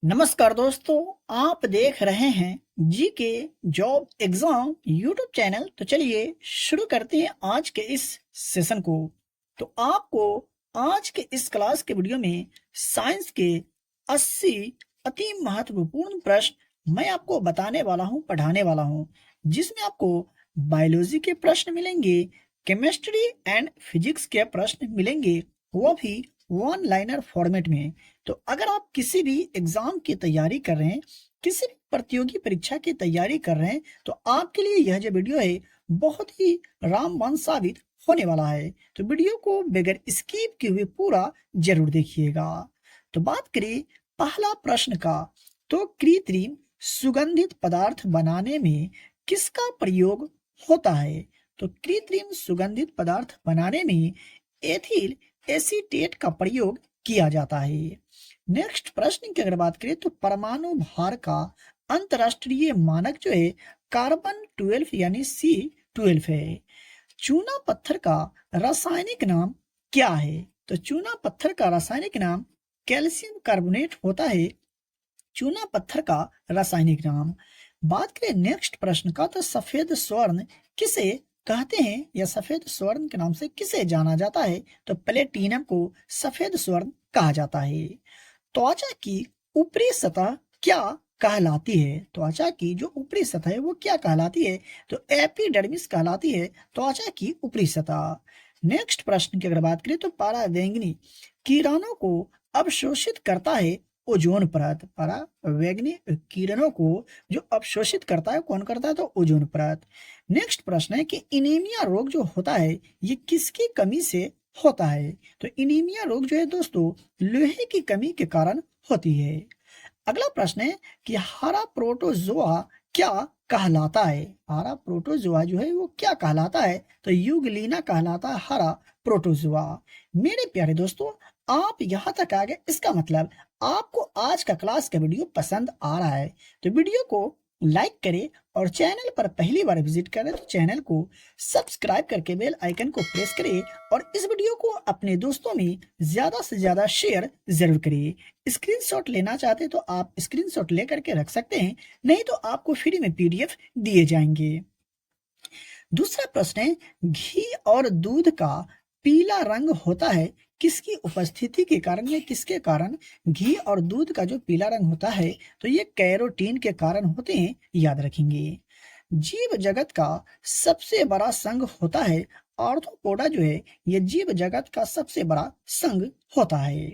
नमस्कार दोस्तों, आप देख रहे हैं जी के जॉब एग्जाम यूट्यूब चैनल। तो चलिए शुरू करते हैं आज के इस सेशन को। तो आपको आज के इस क्लास के वीडियो में साइंस के 80 अति महत्वपूर्ण प्रश्न मैं आपको बताने वाला हूं, पढ़ाने वाला हूं, जिसमें आपको बायोलॉजी के प्रश्न मिलेंगे, केमिस्ट्री एंड फिजिक्स के प्रश्न मिलेंगे, वो भी वन लाइनर फॉर्मेट में। तो अगर आप किसी भी एग्जाम की तैयारी कर रहे हैं, किसी भी प्रतियोगी परीक्षा की तैयारी कर रहे हैं, तो आपके लिए यह जो वीडियो है बहुत ही रामबाण साबित होने वाला है। तो वीडियो को बगैर स्किप किए हुए पूरा जरूर देखिएगा। तो बात करें पहला प्रश्न का, तो कृत्रिम सुगंधित पदार्थ बनाने में किसका प्रयोग होता है? तो कृत्रिम सुगंधित पदार्थ बनाने में एथिल एसीटेट का प्रयोग किया जाता है। नेक्स्ट प्रश्न की अगर बात करें तो परमाणु भार का अंतरराष्ट्रीय मानक जो है कार्बन 12 यानी C12 है। चूना पत्थर का रासायनिक नाम क्या है? तो चूना पत्थर का रासायनिक नाम कैल्शियम कार्बोनेट होता है, चूना पत्थर का रासायनिक नाम। बात करें नेक्स्ट प्रश्न का, तो सफेद स्वर्ण किसे कहते हैं या सफेद स्वर्ण के नाम से किसे जाना जाता है? तो प्लेटिनम को सफेद स्वर्ण कहा जाता है। त्वचा की ऊपरी सतह क्या कहलाती है? त्वचा की जो ऊपरी सतह है वो क्या कहलाती है? तो एपिडर्मिस कहलाती है त्वचा की ऊपरी सतह। नेक्स्ट प्रश्न की अगर बात करें तो पराबैंगनी किरणों को अवशोषित करता है ओजोन परत। पराबैंगनी किरणों को जो अवशोषित करता है कौन करता है? तो ओजोन परत। नेक्स्ट प्रश्न है कि इनीमिया रोग जो होता है ये किसकी कमी से होता है? तो इनीमिया रोग जो है दोस्तों लोहे की कमी के कारण होती है। अगला प्रश्न है कि हरा प्रोटोजोआ क्या कहलाता है? हरा प्रोटोजोआ जो है वो क्या कहलाता है? तो यूगलीना कहलाता है हरा प्रोटोजोआ। मेरे प्यारे दोस्तों, आप यहाँ तक आ गए, इसका मतलब आपको आज का क्लास का वीडियो पसंद आ रहा है। तो वीडियो को लाइक करें और चैनल पर पहली बार विजिट करें तो चैनल को सब्सक्राइब करके बेल आइकन को प्रेस करें और इस वीडियो को अपने दोस्तों में ज्यादा से ज्यादा शेयर जरूर करिए। स्क्रीनशॉट लेना चाहते हैं तो आप स्क्रीनशॉट लेकर के रख सकते हैं, नहीं तो आपको फ्री में PDF दिए जाएंगे। दूसरा प्रश्न है, घी और दूध का पीला रंग होता है किसकी उपस्थिति के कारण या किसके कारण घी और दूध का जो पीला रंग होता है? तो ये कैरोटीन के कारण होते हैं, याद रखेंगे। जीव जगत का सबसे बड़ा संघ होता है आर्थ्रोपोडा जो है ये जीव जगत का सबसे बड़ा संघ होता है।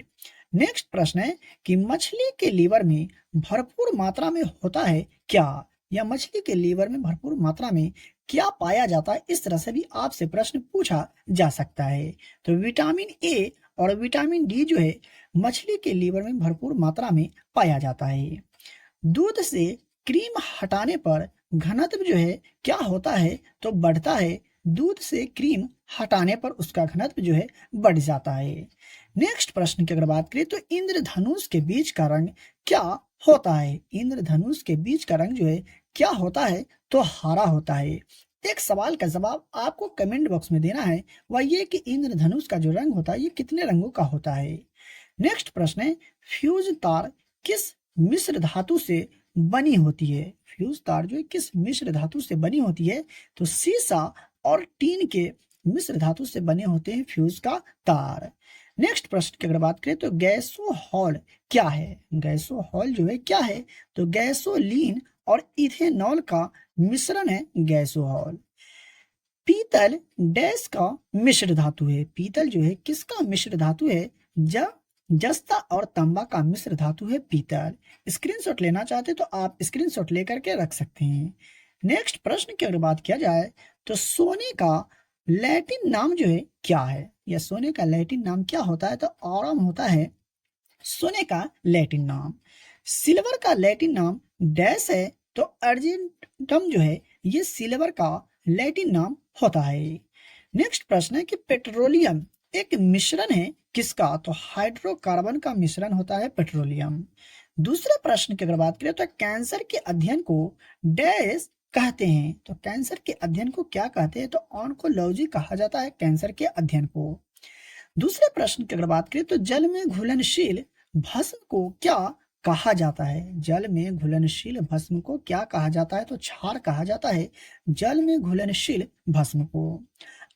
नेक्स्ट प्रश्न है कि मछली के लीवर में भरपूर मात्रा में होता है क्या? या मछली के लीवर में भरपूर मात्रा में क्या पाया जाता है? इस तरह से भी आपसे प्रश्न पूछा जा सकता है। तो विटामिन ए और विटामिन डी जो है मछली के लीवर में भरपूर मात्रा में पाया जाता है। दूध से क्रीम हटाने पर घनत्व जो है क्या होता है? तो बढ़ता है। दूध से क्रीम हटाने पर उसका घनत्व जो है बढ़ जाता है। नेक्स्ट प्रश्न की अगर बात करें तो इंद्रधनुष के बीच का रंग क्या होता है? इंद्रधनुष के बीच का रंग जो है क्या होता है? तो हरा होता है। एक सवाल का जवाब आपको कमेंट बॉक्स में देना है, वह ये कि इंद्रधनुष का जो रंग होता है ये कितने रंगों का होता है। नेक्स्ट प्रश्न है, फ्यूज तार किस मिश्र धातु से बनी होती है? फ्यूज तार जो है किस मिश्र धातु से बनी होती है? तो सीसा और टीन के मिश्र धातु से बने होते हैं फ्यूज का तार। नेक्स्ट प्रश्न की अगर बात करें तो गैसोहॉल क्या है? गैसोहॉल जो है क्या है? तो गैसोलीन और इथेनॉल का मिश्रण है गैसोहॉल। पीतल डैश का मिश्र धातु है? पीतल जो है किसका मिश्र धातु है? जस्ता और तांबा का मिश्र धातु है पीतल। स्क्रीनशॉट लेना चाहते तो आप स्क्रीनशॉट लेकर के रख सकते हैं। नेक्स्ट प्रश्न की अगर बात किया जाए तो सोने का लैटिन नाम जो है क्या है? या सोने का लैटिन नाम क्या होता है? तो ऑरम होता है सोने का लैटिन नाम। सिल्वर का लैटिन नाम डैश है? तो अर्जेंटम जो है ये सिल्वर का लैटिन नाम होता है। नेक्स्ट प्रश्न है कि पेट्रोलियम एक मिश्रण है किसका? तो हाइड्रोकार्बन का मिश्रण होता है पेट्रोलियम। दूसरे प्रश्न की अगर बात करें तो कैंसर के अध्ययन को डैश कहते हैं? तो कैंसर के अध्ययन को क्या कहते हैं? तो ऑन्कोलॉजी कहा जाता है कैंसर के अध्ययन को। दूसरे प्रश्न की अगर बात करें तो जल में घुलनशील भस्म को क्या कहा जाता है? जल में घुलनशील भस्म को क्या कहा जाता है? तो क्षार कहा जाता है जल में घुलनशील भस्म को।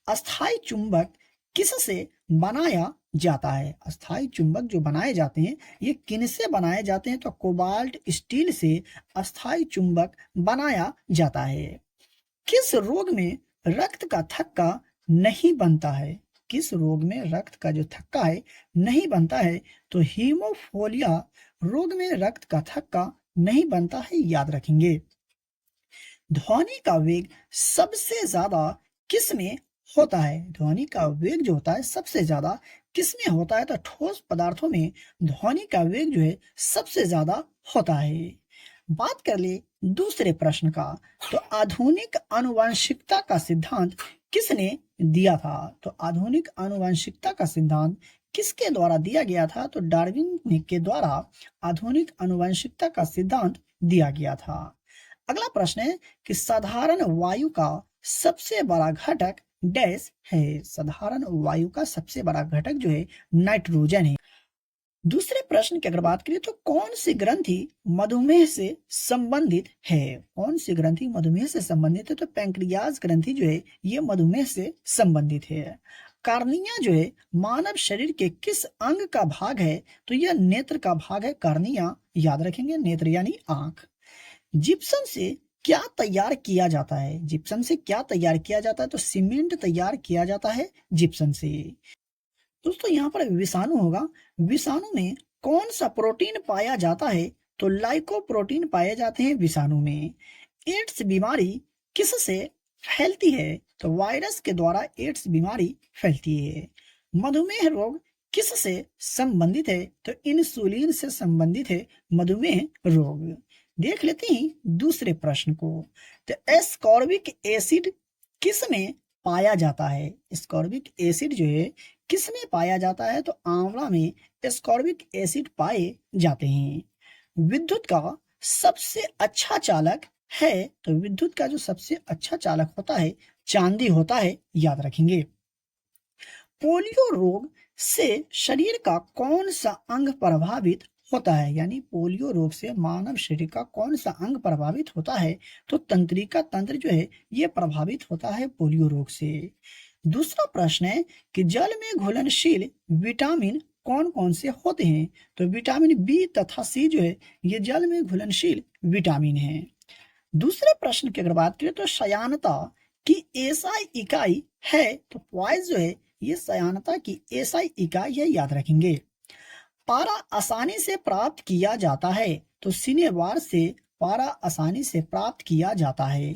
अस्थाई चुंबक किससे बनाया जाता है? अस्थाई चुंबक जो बनाए जाते हैं ये किनसे बनाए जाते हैं? तो कोबाल्ट स्टील से अस्थाई चुंबक बनाया जाता है। किस रोग में रक्त का थक्का नहीं बनता है? किस रोग में रक्त का जो थक्का है नहीं बनता है? तो हीमोफोलिया रोग में रक्त का थक्का नहीं बनता है, याद रखेंगे। ध्वनि का वेग सबसे ज्यादा किस में होता है? ध्वनि का वेग जो होता है सबसे ज्यादा किस में होता है? तो ठोस पदार्थों में ध्वनि का वेग जो है सबसे ज्यादा होता है। बात कर ले दूसरे प्रश्न का, तो आधुनिक आनुवंशिकता का सिद्धांत किसने दिया था? तो आधुनिक आनुवंशिकता का सिद्धांत किसके द्वारा दिया गया था? तो डार्विन के द्वारा आधुनिक आनुवंशिकता का सिद्धांत दिया गया था। अगला प्रश्न है कि साधारण वायु का सबसे बड़ा घटक डैश है? साधारण वायु का सबसे बड़ा घटक जो है नाइट्रोजन है। दूसरे प्रश्न की अगर बात करें तो कौन सी ग्रंथि मधुमेह से संबंधित है? कौन सी ग्रंथि मधुमेह से संबंधित है? तो पैंक्रियाज ग्रंथि जो है ये मधुमेह से संबंधित है। कार्निया जो है मानव शरीर के किस अंग का भाग है? तो यह नेत्र का भाग है कार्निया, याद रखेंगे, नेत्र यानी आंख। जिप्सम से क्या तैयार किया जाता है? जिप्सम से क्या तैयार किया जाता है? तो सीमेंट तैयार किया जाता है जिप्सम से। दोस्तों यहाँ पर विषाणु होगा, विषाणु में कौन सा प्रोटीन पाया जाता है? तो लाइकोप्रोटीन पाए जाते हैं विषाणु में। एड्स बीमारी किससे फैलती है? तो वायरस के द्वारा एड्स बीमारी फैलती है। मधुमेह रोग किससे संबंधित है? तो इंसुलिन से संबंधित है मधुमेह रोग। देख लेते हैं दूसरे प्रश्न को, तो एस्कॉर्बिक एसिड किस में पाया जाता है? एस्कॉर्बिक एसिड जो है किस में पाया जाता है? तो आंवला में एस्कॉर्बिक एसिड पाए जाते हैं। विद्युत का सबसे अच्छा चालक है? तो विद्युत का जो सबसे अच्छा चालक होता है चांदी होता है, याद रखेंगे। पोलियो रोग से शरीर का कौन सा अंग प्रभावित होता है? यानी पोलियो रोग से मानव शरीर का कौन सा अंग प्रभावित होता है? तो तंत्रिका तंत्र जो है ये प्रभावित होता है पोलियो रोग से। दूसरा प्रश्न है कि जल में घुलनशील विटामिन कौन कौन से होते हैं? तो विटामिन बी तथा सी जो है ये जल में घुलनशील विटामिन है। दूसरे प्रश्न की अगर बात करें तो सयानता की एसआई इकाई है? तो पॉइज जो है ये सयानता की एसआई इकाई है, याद रखेंगे। पारा आसानी से प्राप्त किया जाता है? तो सिनेवार से पारा आसानी से प्राप्त किया जाता है।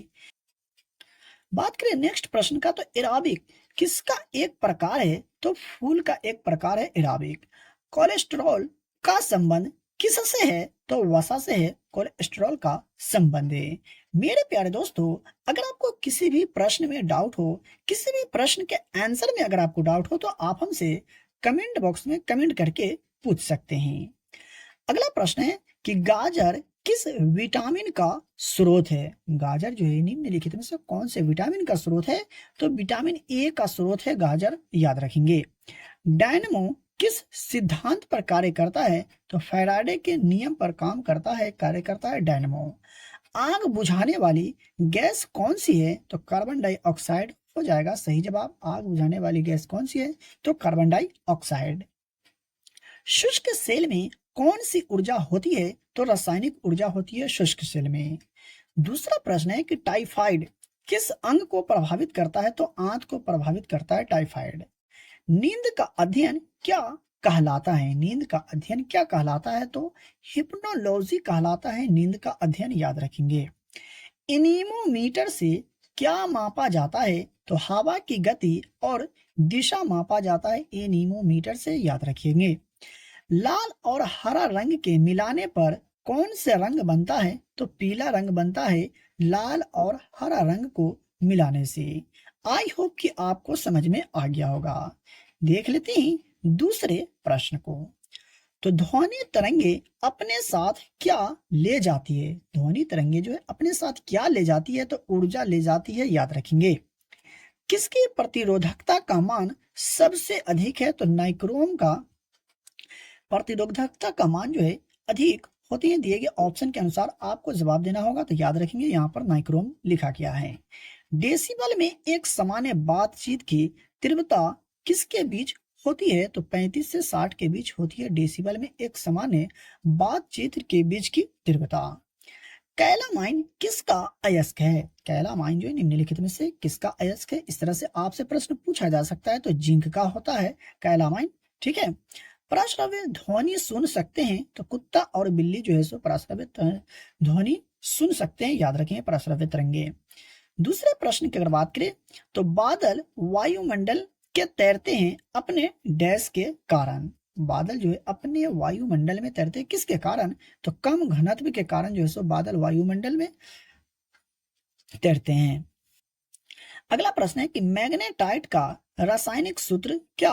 बात करें नेक्स्ट प्रश्न का, तो एराबिक किसका एक प्रकार है? तो फूल का एक प्रकार है एराबिक। कोलेस्ट्रॉल का संबंध किससे है? तो वसा से है कोलेस्ट्रॉल का संबंध है। मेरे प्यारे दोस्तों, अगर आपको किसी भी प्रश्न में डाउट हो, किसी भी प्रश्न के आंसर में अगर आपको डाउट हो, तो आप हमसे कमेंट बॉक्स में कमेंट करके पूछ सकते हैं। अगला प्रश्न है कि गाजर किस विटामिन का स्रोत है? गाजर जो है निम्नलिखित में से कौन से विटामिन का स्रोत है? तो विटामिन ए का स्रोत है गाजर, याद रखेंगे। डायनमो किस सिद्धांत पर कार्य करता है? तो फैराडे के नियम पर काम करता है, कार्य करता है डायनमो। आग बुझाने वाली गैस कौन सी है? तो कार्बन डाइऑक्साइड हो जाएगा सही जवाब। आग बुझाने वाली गैस कौन सी है? तो कार्बन डाइऑक्साइड। शुष्क सेल में कौन सी ऊर्जा होती है? तो रासायनिक ऊर्जा होती है शुष्क सेल में। दूसरा प्रश्न है कि टाइफाइड किस अंग को प्रभावित करता है? तो आंत को प्रभावित करता है टाइफाइड। नींद का अध्ययन क्या कहलाता है? नींद का अध्ययन क्या कहलाता है? तो हिप्नोलॉजी कहलाता है नींद का अध्ययन, याद रखेंगे। एनीमोमीटर से क्या मापा जाता है? तो हवा की गति और दिशा मापा जाता है एनीमोमीटर से, याद रखेंगे। लाल और हरा रंग के मिलाने पर कौन से रंग बनता है? तो पीला रंग बनता है लाल और हरा रंग को मिलाने से। आई होप कि आपको समझ में आ गया होगा। देख लेते हैं दूसरे प्रश्न को, तो ध्वनि तरंगे अपने साथ क्या ले जाती है? ध्वनि तरंगे जो है अपने साथ क्या ले जाती है? तो ऊर्जा ले जाती है, याद रखेंगे। किसकी प्रतिरोधकता का मान सबसे अधिक है? तो नाइक्रोम का प्रतिरोधकता का मान जो है अधिक होती हैं? दिए गए ऑप्शन के अनुसार आपको जवाब देना होगा। तो याद रखेंगे यहाँ पर नाइक्रोम लिखा गया है। डेसिबल में एक सामान्य बातचीत की तीव्रता किसके बीच होती है? तो 35 से 60 के बीच होती है डेसिबल में एक सामान्य बातचीत के बीच की तीव्रता। कैलामाइन किसका अयस्क है? कैलामाइन जो है निम्नलिखित में से किसका अयस्क है? इस तरह से आपसे प्रश्न पूछा जा सकता है। तो जिंक का होता है कैलामाइन। ठीक है। प्रश्रव्य ध्वनि सुन सकते हैं? तो कुत्ता और बिल्ली जो है सो प्रश्रव्य ध्वनि सुन सकते हैं। याद रखें प्रश्रव्य तरंगे। दूसरे प्रश्न की अगर बात करें तो बादल वायुमंडल के तैरते हैं अपने डैश के कारण। बादल जो है अपने वायुमंडल में तैरते हैं किसके कारण? तो कम घनत्व के कारण जो है सो बादल वायुमंडल में तैरते हैं। अगला प्रश्न है कि मैग्नेटाइट का रासायनिक सूत्र क्या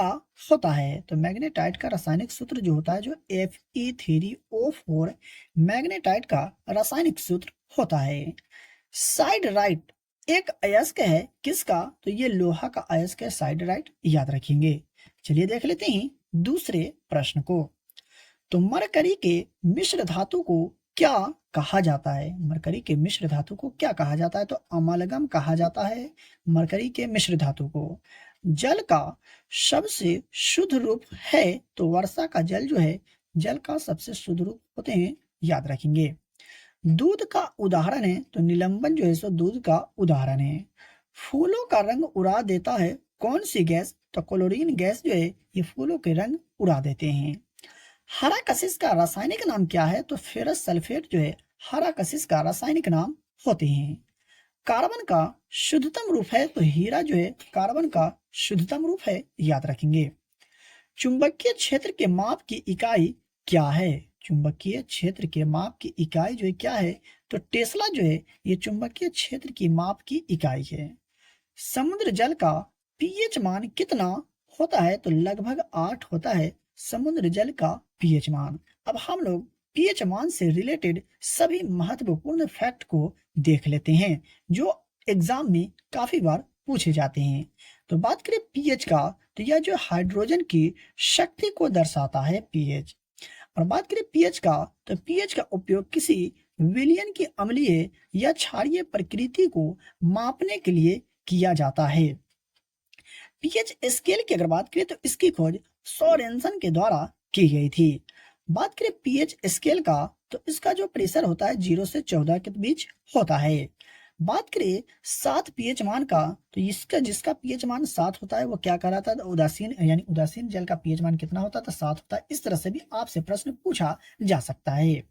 होता है? तो मैग्नेटाइट का रासायनिक सूत्र जो होता है जो Fe3O4 मैग्नेटाइट का रासायनिक सूत्र होता है। साइड राइट एक अयस्क है किसका? तो ये लोहा का अयस्क है साइड राइट। याद रखेंगे। चलिए देख लेते हैं दूसरे प्रश्न को। तो मरकरी के मिश्र धातु को क्या कहा जाता है? मरकरी के मिश्र धातु को क्या कहा जाता है? तो अमलगम कहा जाता है मरकरी के मिश्र धातु को। जल का सबसे शुद्ध रूप है? तो वर्षा का जल जो है जल का सबसे शुद्ध रूप होते हैं। याद रखेंगे। दूध का उदाहरण है? तो निलंबन जो है सो दूध का उदाहरण है। फूलों का रंग उड़ा देता है कौन सी गैस? तो क्लोरीन गैस जो है ये फूलों के रंग उड़ा देते हैं। हरा कशिश का रासायनिक नाम क्या है? तो फेरस सल्फेट जो है हरा कशिश का रासायनिक नाम होते हैं। कार्बन का शुद्धतम रूप है? तो हीरा जो है कार्बन का शुद्धतम रूप है। याद रखेंगे। चुंबकीय क्षेत्र के माप की इकाई क्या है? चुंबकीय क्षेत्र के माप की इकाई जो है क्या है? तो टेस्ला जो है ये चुंबकीय क्षेत्र की माप की इकाई है। समुद्र जल का पीएच मान कितना होता है? तो लगभग 8 होता है समुद्र जल का पीएच मान। अब हम लोग पीएच मान से रिलेटेड सभी महत्वपूर्ण फैक्ट को देख लेते हैं जो एग्जाम में काफी बार पूछे जाते हैं। तो बात करें पीएच का तो यह जो हाइड्रोजन की शक्ति को दर्शाता है पीएच। और बात करें पीएच का तो पीएच का उपयोग किसी विलयन की अम्लीय या क्षारीय प्रकृति को मापने के लिए किया जाता है। पीएच स्केल की अगर बात करें तो इसकी खोज सोरेनसन के द्वारा की गई थी। बात करें पीएच स्केल का तो इसका जो प्रेशर होता है 0 से 14 के बीच होता है। बात करें 7 पीएच मान का तो इसका जिसका पीएच मान 7 होता है वो क्या कहलाता है? उदासीन यानी उदासीन जल का पीएच मान कितना होता है? तो 7 होता है। इस तरह से भी आपसे प्रश्न पूछा जा सकता है।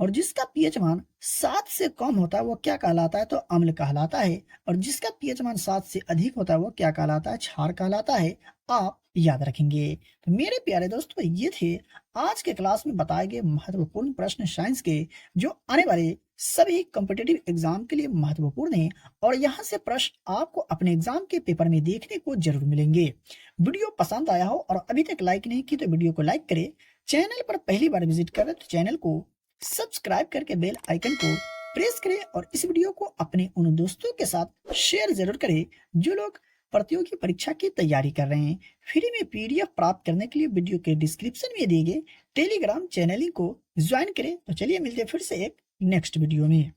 और जिसका पीएच मान 7 से कम होता है वो क्या कहलाता है? तो अम्ल कहलाता है। और जिसका पीएच मान 7 से अधिक होता है वो क्या कहलाता है? क्षार कहलाता है। आप याद रखेंगे। तो मेरे प्यारे दोस्तों ये थे आज के क्लास में बताए गए महत्वपूर्ण प्रश्न साइंस के जो आने वाले सभी कॉम्पिटिटिव एग्जाम के लिए महत्वपूर्ण है। और यहाँ से प्रश्न आपको अपने एग्जाम के पेपर में देखने को जरूर मिलेंगे। वीडियो पसंद आया हो और अभी तक लाइक नहीं की तो वीडियो को लाइक करें। चैनल पर पहली बार विजिट करें तो चैनल को सब्सक्राइब करके बेल आइकन को प्रेस करें और इस वीडियो को अपने उन दोस्तों के साथ शेयर जरूर करें जो लोग प्रतियोगी परीक्षा की तैयारी कर रहे हैं। फ्री में पीडीएफ प्राप्त करने के लिए वीडियो के डिस्क्रिप्शन में दिए गए टेलीग्राम चैनल को ज्वाइन करें। तो चलिए मिलते हैं फिर से एक नेक्स्ट वीडियो में।